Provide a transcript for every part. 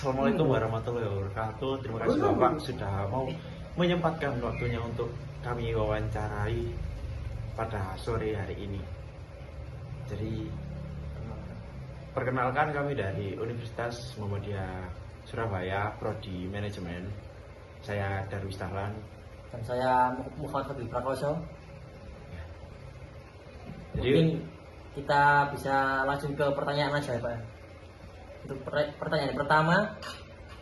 Assalamualaikum warahmatullahi wabarakatuh. Terima kasih Bapak sudah mau menyempatkan waktunya untuk kami wawancarai pada sore hari ini. Jadi perkenalkan, kami dari Universitas Muhammadiyah Surabaya, Prodi Manajemen. Saya Darwis Dahlan. Dan saya Muhammad Fadli Prakoso. Jadi mungkin kita bisa langsung ke pertanyaan aja ya Pak. Untuk pertanyaan pertama,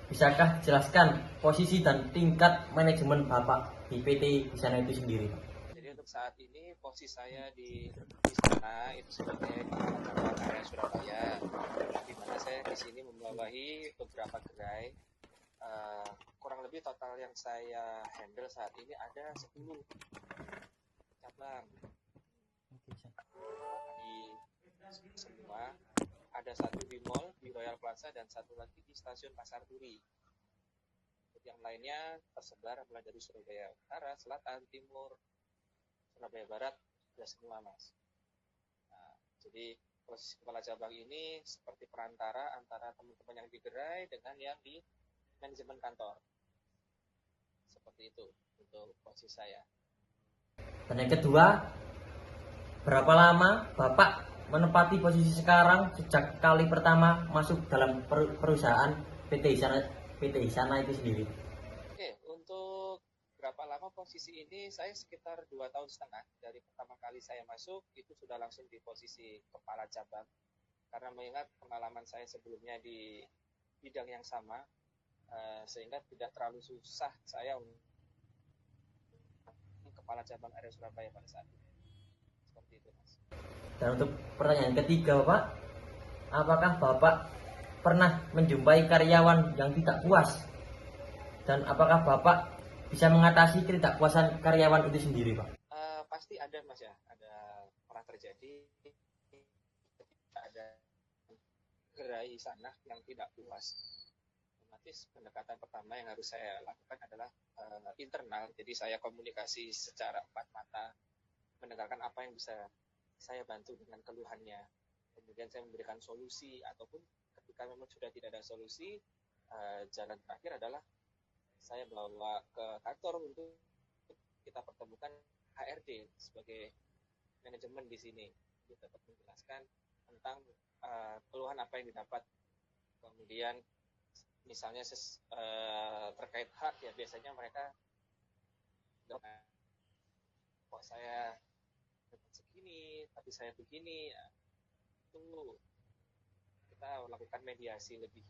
bisakah dijelaskan posisi dan tingkat manajemen Bapak di PT Hisana itu sendiri Pak? Jadi untuk saat ini posisi saya di sana itu sebagai Kepala Cabang Area Surabaya, di mana saya di sini membawahi beberapa gerai. Kurang lebih total yang saya handle saat ini ada 10 cabang di semua. Ada satu di mall di Royal Plaza dan satu lagi di stasiun Pasar Turi. Yang lainnya tersebar mulai dari Surabaya Utara, Selatan, Timur, Surabaya Barat, sudah semua Mas. Nah, jadi posisi kepala cabang ini seperti perantara antara teman-teman yang di gerai dengan yang di manajemen kantor. Seperti itu untuk posisi saya. Dan yang kedua, berapa lama Bapak menempati posisi sekarang sejak kali pertama masuk dalam perusahaan PT Hisana itu sendiri? Oke, untuk berapa lama posisi ini, saya sekitar 2,5 tahun dari pertama kali saya masuk, itu sudah langsung di posisi kepala cabang. Karena mengingat pengalaman saya sebelumnya di bidang yang sama, sehingga tidak terlalu susah saya untuk kepala cabang area Surabaya pada saat itu. Seperti itu, Mas. Dan untuk pertanyaan ketiga Bapak, apakah Bapak pernah menjumpai karyawan yang tidak puas? Dan apakah Bapak bisa mengatasi ketidakpuasan karyawan itu sendiri Pak? Pasti ada Mas ya, pernah terjadi ada gerai sana yang tidak puas. Otomatis pendekatan pertama yang harus saya lakukan adalah internal. Jadi saya komunikasi secara empat mata, mendengarkan apa yang bisa saya bantu dengan keluhannya. Kemudian saya memberikan solusi, ataupun ketika memang sudah tidak ada solusi, jalan terakhir adalah saya bawa ke kantor untuk kita pertemukan HRD sebagai manajemen di sini. Kita dapat menjelaskan tentang keluhan apa yang didapat. Kemudian misalnya terkait hak ya, biasanya mereka kok saya segini tapi saya begini ya, itu kita lakukan mediasi lebih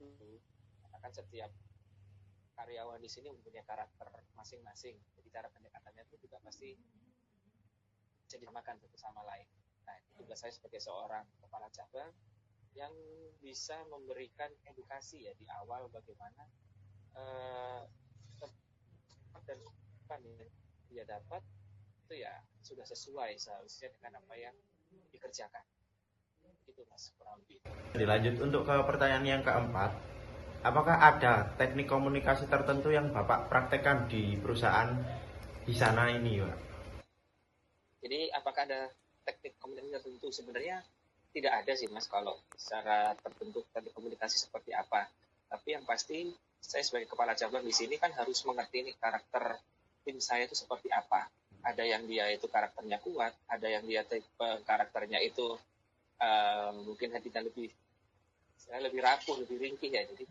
dulu, karena kan setiap karyawan di sini mempunyai karakter masing-masing, jadi cara pendekatannya itu juga pasti bisa disamakan satu sama lain. Nah, itu tugas saya sebagai seorang kepala cabang yang bisa memberikan edukasi ya di awal bagaimana dan apa yang dia dapat itu ya sudah sesuai seharusnya dengan apa yang dikerjakan. Itu Mas, kurang lebih. dilanjut untuk ke pertanyaan yang keempat. Apakah ada teknik komunikasi tertentu yang Bapak praktekkan di perusahaan Hisana ini, Pak? Jadi apakah ada teknik komunikasi tertentu? Sebenarnya tidak ada sih Mas kalau secara tertentu teknik komunikasi seperti apa. Tapi yang pasti saya sebagai kepala cabang di sini kan harus mengerti nih karakter tim saya itu seperti apa. Ada yang dia itu karakternya kuat, ada yang dia karakternya itu mungkin hatinya lebih rapuh, lebih ringkih ya. Jadi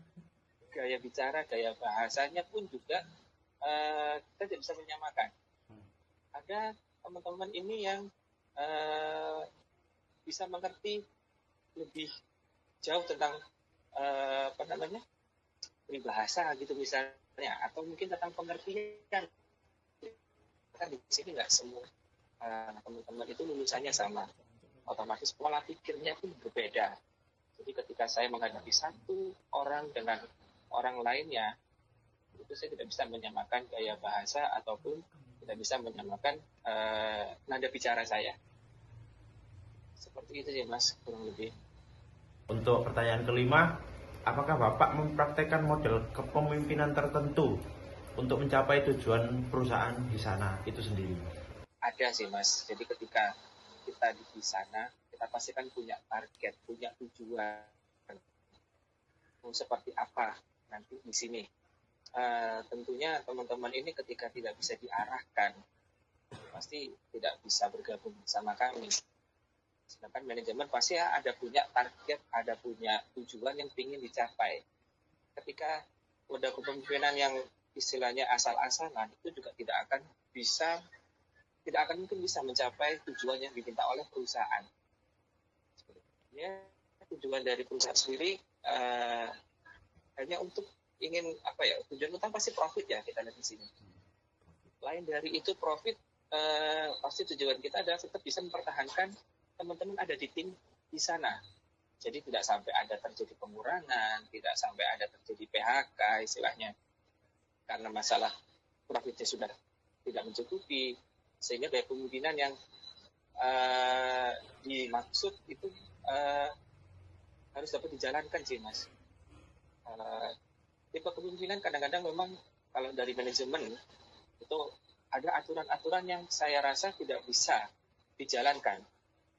gaya bicara, gaya bahasanya pun juga kita tidak bisa menyamakan. Ada teman-teman ini yang bisa mengerti lebih jauh tentang peribahasa gitu misalnya, atau mungkin tentang pengertian. Kan di sini nggak semua teman-teman itu lulusannya sama, otomatis pola pikirnya pun berbeda. Jadi ketika saya menghadapi satu orang dengan orang lainnya, itu saya tidak bisa menyamakan gaya bahasa ataupun tidak bisa menyamakan nada bicara saya. Seperti itu sih Mas, kurang lebih. Untuk pertanyaan kelima, apakah Bapak mempraktekkan model kepemimpinan tertentu untuk mencapai tujuan perusahaan Hisana itu sendiri? Ada sih Mas, jadi ketika kita di sana, kita pasti kan punya target, punya tujuan. seperti apa nanti di sini. Tentunya teman-teman ini ketika tidak bisa diarahkan, pasti tidak bisa bergabung bersama kami. Sedangkan manajemen pasti ada punya target, ada punya tujuan yang ingin dicapai. Ketika udah kepemimpinan yang istilahnya asal-asalan, itu juga tidak akan mungkin bisa mencapai tujuan yang diminta oleh perusahaan. Sebenarnya tujuan dari perusahaan sendiri hanya untuk ingin tujuan utama pasti profit ya, kita lihat di sini. Lain dari itu profit, pasti tujuan kita adalah tetap bisa mempertahankan teman-teman ada di tim di sana. Jadi tidak sampai ada terjadi pengurangan, tidak sampai ada terjadi PHK istilahnya, karena masalah profitnya sudah tidak mencukupi, sehingga dari kemungkinan yang dimaksud itu harus dapat dijalankan sih Mas. Tipe kepemimpinan kadang-kadang memang kalau dari manajemen itu ada aturan-aturan yang saya rasa tidak bisa dijalankan.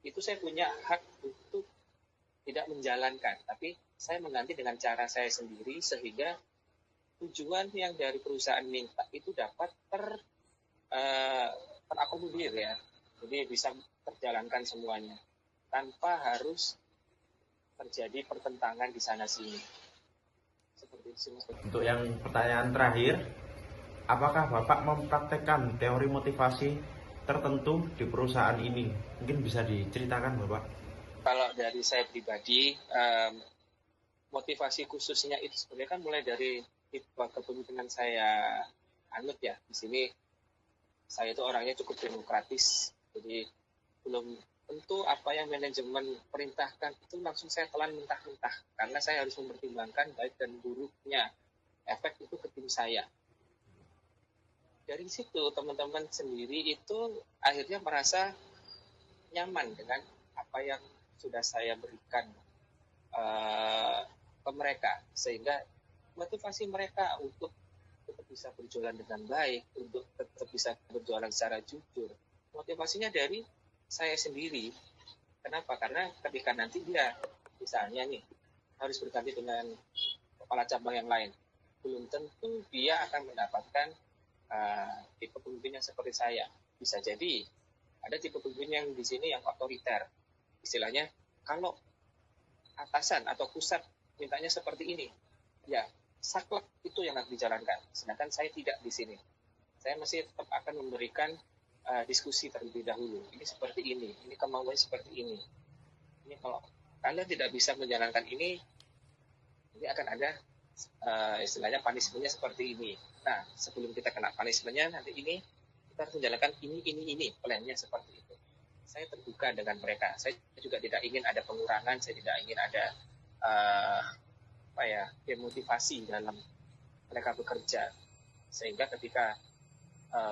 Itu saya punya hak untuk tidak menjalankan, tapi saya mengganti dengan cara saya sendiri sehingga tujuan yang dari perusahaan minta itu dapat terakomodir ya. Jadi bisa terjalankan semuanya tanpa harus terjadi pertentangan di sana sini. Seperti itu. Untuk yang pertanyaan terakhir, apakah Bapak mempraktekkan teori motivasi tertentu di perusahaan ini? Mungkin bisa diceritakan Bapak. Kalau dari saya pribadi, motivasi khususnya itu sebenarnya kan mulai dari tipe kepemimpinan saya anut ya. Di sini saya itu orangnya cukup demokratis, jadi belum tentu apa yang manajemen perintahkan itu langsung saya telan mentah-mentah, karena saya harus mempertimbangkan baik dan buruknya efek itu ke tim saya. Dari situ teman-teman sendiri itu akhirnya merasa nyaman dengan apa yang sudah saya berikan ke mereka, sehingga motivasi mereka untuk tetap bisa berjualan dengan baik, untuk tetap bisa berjualan secara jujur, motivasinya dari saya sendiri. Kenapa? Karena ketika nanti dia misalnya nih harus berganti dengan kepala cabang yang lain, belum tentu dia akan mendapatkan tipe pemimpin yang seperti saya. Bisa jadi ada tipe pemimpin yang di sini yang otoriter. Istilahnya kalau atasan atau pusat mintanya seperti ini, ya saklek itu yang akan dijalankan. Sedangkan saya tidak di sini. Saya masih tetap akan memberikan diskusi terlebih dahulu. Ini seperti ini kemauannya seperti ini. Ini kalau kalian tidak bisa menjalankan ini akan ada istilahnya punishment-nya seperti ini. Nah, sebelum kita kena punishment-nya nanti ini kita harus menjalankan ini plan-nya seperti itu. Saya terbuka dengan mereka. Saya juga tidak ingin ada pengurangan, saya tidak ingin ada demotivasi dalam mereka bekerja. Sehingga ketika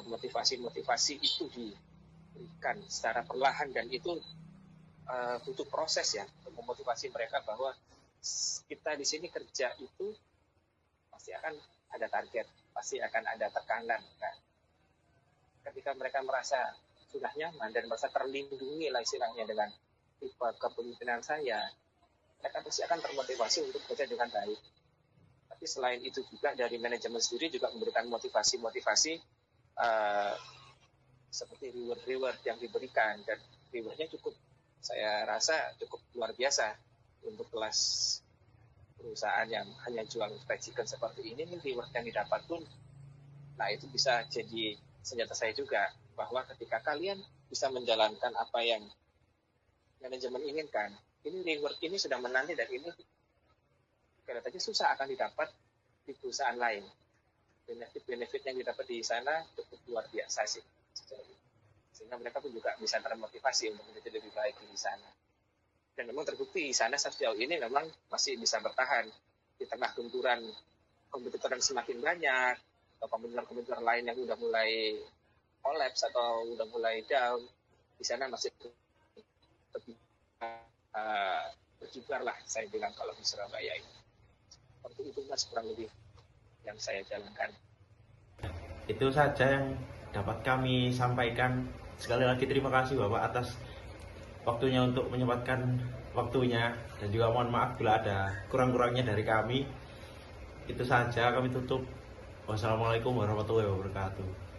motivasi itu diberikan secara perlahan, dan itu butuh proses ya untuk memotivasi mereka bahwa kita di sini kerja itu pasti akan ada target, pasti akan ada tekanan. Nah, ketika mereka merasa sudah nyaman dan merasa terlindungi lah istilahnya dengan tipe kepemimpinan saya, mereka pasti akan termotivasi untuk bekerja dengan baik. Tapi selain itu juga dari manajemen sendiri juga memberikan motivasi seperti reward yang diberikan, dan rewardnya cukup, saya rasa cukup luar biasa untuk kelas perusahaan yang hanya jual fried chicken seperti ini. Reward yang didapat pun, nah itu bisa jadi senjata saya juga, bahwa ketika kalian bisa menjalankan apa yang manajemen inginkan, ini reward ini sudah menanti, dan ini kelihatannya susah akan didapat di perusahaan lain. Benefit yang didapat di sana cukup luar biasa sih, sehingga mereka pun juga bisa termotivasi untuk menjadi lebih baik di sana. Dan memang terbukti di sana sejauh ini memang masih bisa bertahan di tengah gempuran kompetitor yang semakin banyak, atau kompetitor lain yang udah mulai collapse atau udah mulai down. Di sana masih berkibar lah, saya bilang, kalau di Surabaya ini. Seperti itu Mas, kurang lebih yang saya jalankan. Itu saja yang dapat kami sampaikan. Sekali lagi terima kasih Bapak atas waktunya untuk menyempatkan waktunya, dan juga mohon maaf bila ada kurang-kurangnya dari kami. Itu saja, kami tutup. Wassalamualaikum warahmatullahi wabarakatuh.